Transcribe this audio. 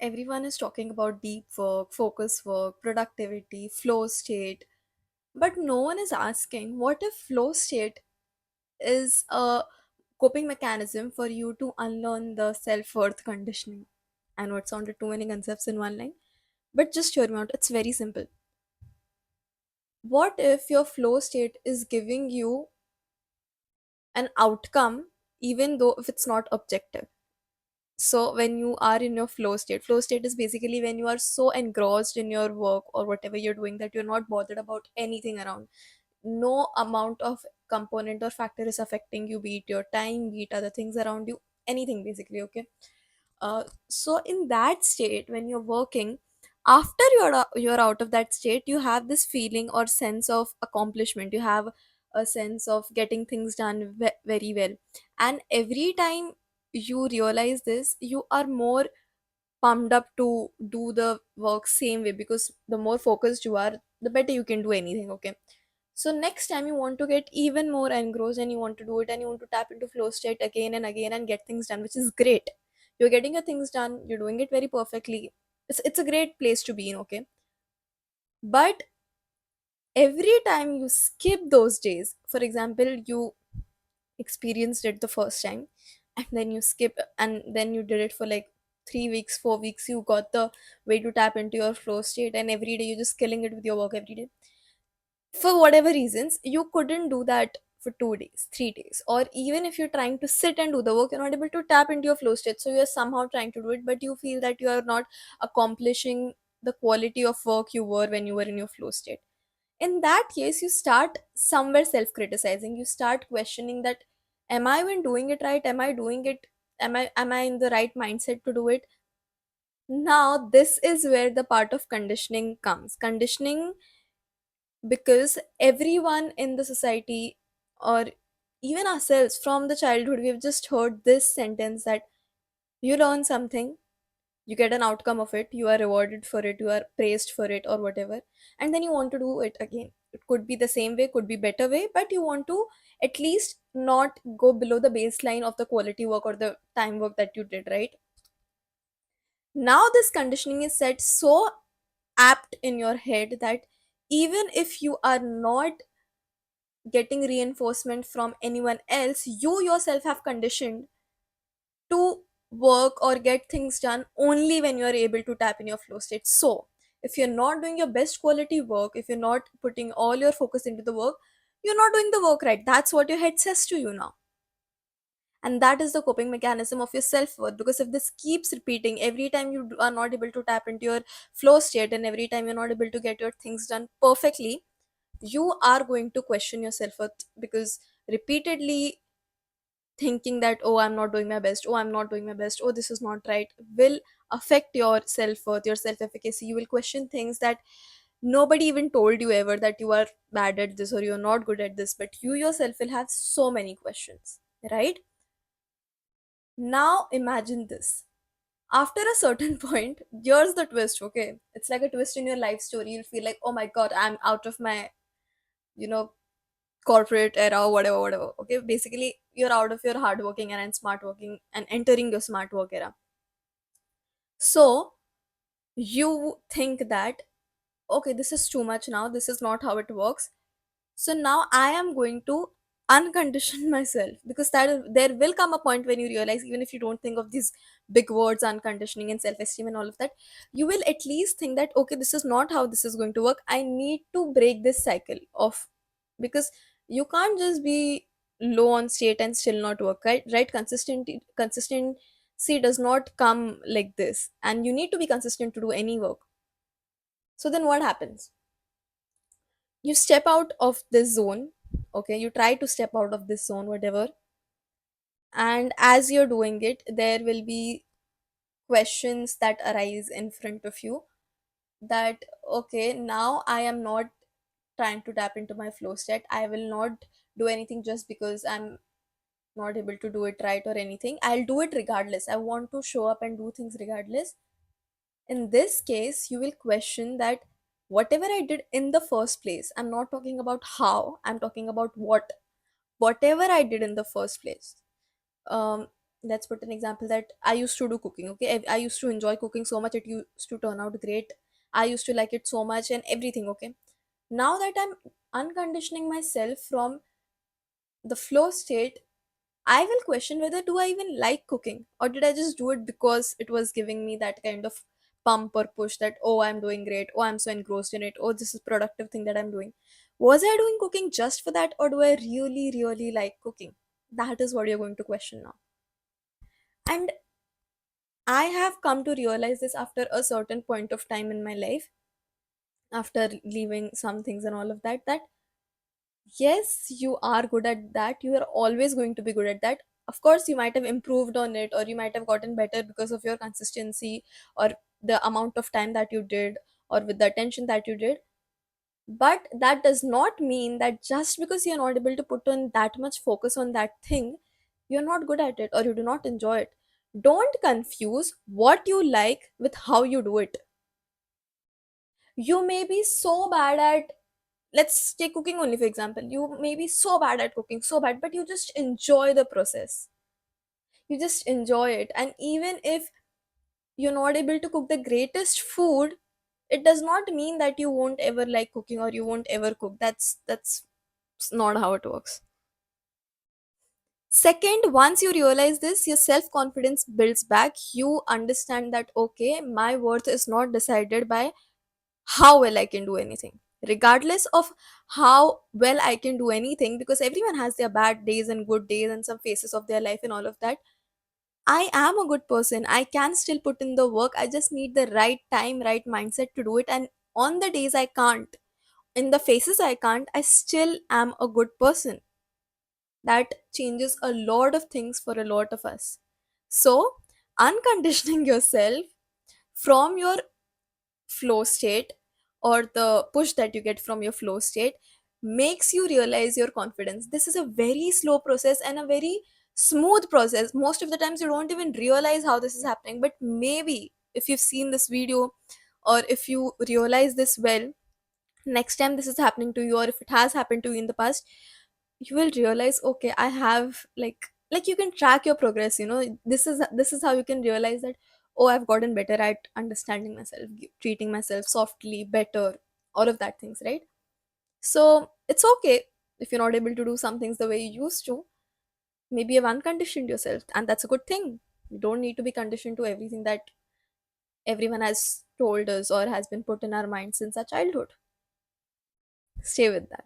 Everyone is talking about deep work, focus work, productivity, flow state, but no one is asking what if flow state is a coping mechanism for you to unlearn the self worth conditioning? I know it sounded too many concepts in one line, but just hear me out. It's very simple. What if your flow state is giving you an outcome, even though if it's not objective? So when you are in your flow state is basically when you are so engrossed in your work or whatever you're doing that you're not bothered about anything around. No amount of component or factor is affecting you, be it your time, be it other things around you, anything basically. Okay. So in that state when you're working, after you're out of that state, you have this feeling or sense of accomplishment. You have a sense of getting things done very well, and every time you realize this, you are more pumped up to do the work same way, because the more focused you are, the better you can do anything. Okay. So next time you want to get even more engrossed and you want to do it and you want to tap into flow state again and again and get things done, which is great. You're getting your things done, you're doing it very perfectly. It's a great place to be in. Okay. But every time you skip those days, for example, you experienced it the first time and then you skip and then you did it for like 3 weeks, 4 weeks, you got the way to tap into your flow state, and every day you're just killing it with your work every day. For whatever reasons you couldn't do that for 2 days, 3 days, or even if you're trying to sit and do the work, you're not able to tap into your flow state. So you're somehow trying to do it, but you feel that you are not accomplishing the quality of work you were when you were in your flow state. In that case, you start somewhere self-criticizing. You start questioning that, am I even doing it right? Am I doing it? Am I in the right mindset to do it? Now this is where the part of conditioning comes. Conditioning, because everyone in the society, or even ourselves from the childhood, we've just heard this sentence that you learn something, you get an outcome of it, you are rewarded for it, you are praised for it or whatever, and then you want to do it again. It could be the same way, could be better way, but you want to at least not go below the baseline of the quality work or the time work that you did, right? Now this conditioning is set so apt in your head that even if you are not getting reinforcement from anyone else, you yourself have conditioned to work or get things done only when you are able to tap in your flow state. So if you're not doing your best quality work, if you're not putting all your focus into the work, you're not doing the work right. That's what your head says to you now. And that is the coping mechanism of your self-worth, because if this keeps repeating every time you are not able to tap into your flow state and every time you're not able to get your things done perfectly, you are going to question your self-worth, because repeatedly thinking that, oh, I'm not doing my best, oh, I'm not doing my best, oh, this is not right, will affect your self-worth, your self-efficacy. You will question things that nobody even told you ever, that you are bad at this or you're not good at this, but you yourself will have so many questions, right? Now imagine this. After a certain point, here's the twist. Okay, it's like a twist in your life story. You'll feel like, oh my god, I'm out of my, you know corporate era or whatever, whatever. Okay, basically you're out of your hard working era and smart working and entering your smart work era. So you think that, okay, this is too much now, this is not how it works. So now I am going to uncondition myself, because there will come a point when you realize, even if you don't think of these big words, unconditioning and self-esteem and all of that, you will at least think that, okay, this is not how this is going to work. I need to break this cycle of, because you can't just be low on state and still not work, right? Consistency does not come like this, and you need to be consistent to do any work. So then what happens? You step out of this zone. Okay, you try to step out of this zone, whatever, and as you're doing it, there will be questions that arise in front of you, that, okay, now I am not trying to tap into my flow state, I will not do anything just because I'm not able to do it right or anything. I'll do it regardless. I want to show up and do things regardless. In this case, you will question that whatever I did in the first place, I'm not talking about how, I'm talking about what, whatever I did in the first place, um, let's put an example that I used to do cooking, okay? I used to enjoy cooking so much, it used to turn out great. I used to like it so much and everything, okay? Now that I'm unconditioning myself from the flow state, I will question whether do I even like cooking, or did I just do it because it was giving me that kind of pump or push that, oh, I'm doing great, oh, I'm so engrossed in it, oh, this is productive thing that I'm doing. Was I doing cooking just for that, or do I really really like cooking? That is what you're going to question now. And I have come to realize this after a certain point of time in my life, after leaving some things and all of that, that yes, you are good at that. You are always going to be good at that. Of course, you might have improved on it, or you might have gotten better because of your consistency, or the amount of time that you did, or with the attention that you did. But that does not mean that just because you're not able to put on that much focus on that thing, you're not good at it or you do not enjoy it. Don't confuse what you like with how you do it. You may be so bad at, let's take cooking only for example. You may be so bad at cooking, so bad, but you just enjoy the process. You just enjoy it. And even if you're not able to cook the greatest food, it does not mean that you won't ever like cooking or you won't ever cook. That's not how it works. Second, once you realize this, your self confidence builds back. You understand that, okay, my worth is not decided by how well I can do anything. Regardless of how well I can do anything, because everyone has their bad days and good days and some phases of their life and all of that. I am a good person. I can still put in the work. I just need the right time, right mindset to do it. And on the days I can't, in the phases I can't, I still am a good person. That changes a lot of things for a lot of us. So, unconditioning yourself from your flow state, or the push that you get from your flow state, makes you realize your confidence. This is a very slow process and a very smooth process. Most of the times you don't even realize how this is happening, but maybe if you've seen this video, or if you realize this well, next time this is happening to you, or if it has happened to you in the past, you will realize, okay, I have like you can track your progress, this is how you can realize that, oh, I've gotten better at understanding myself, treating myself softly better, all of that things, right? So it's okay if you're not able to do some things the way you used to. Maybe you've unconditioned yourself, and that's a good thing. You don't need to be conditioned to everything that everyone has told us or has been put in our minds since our childhood. Stay with that.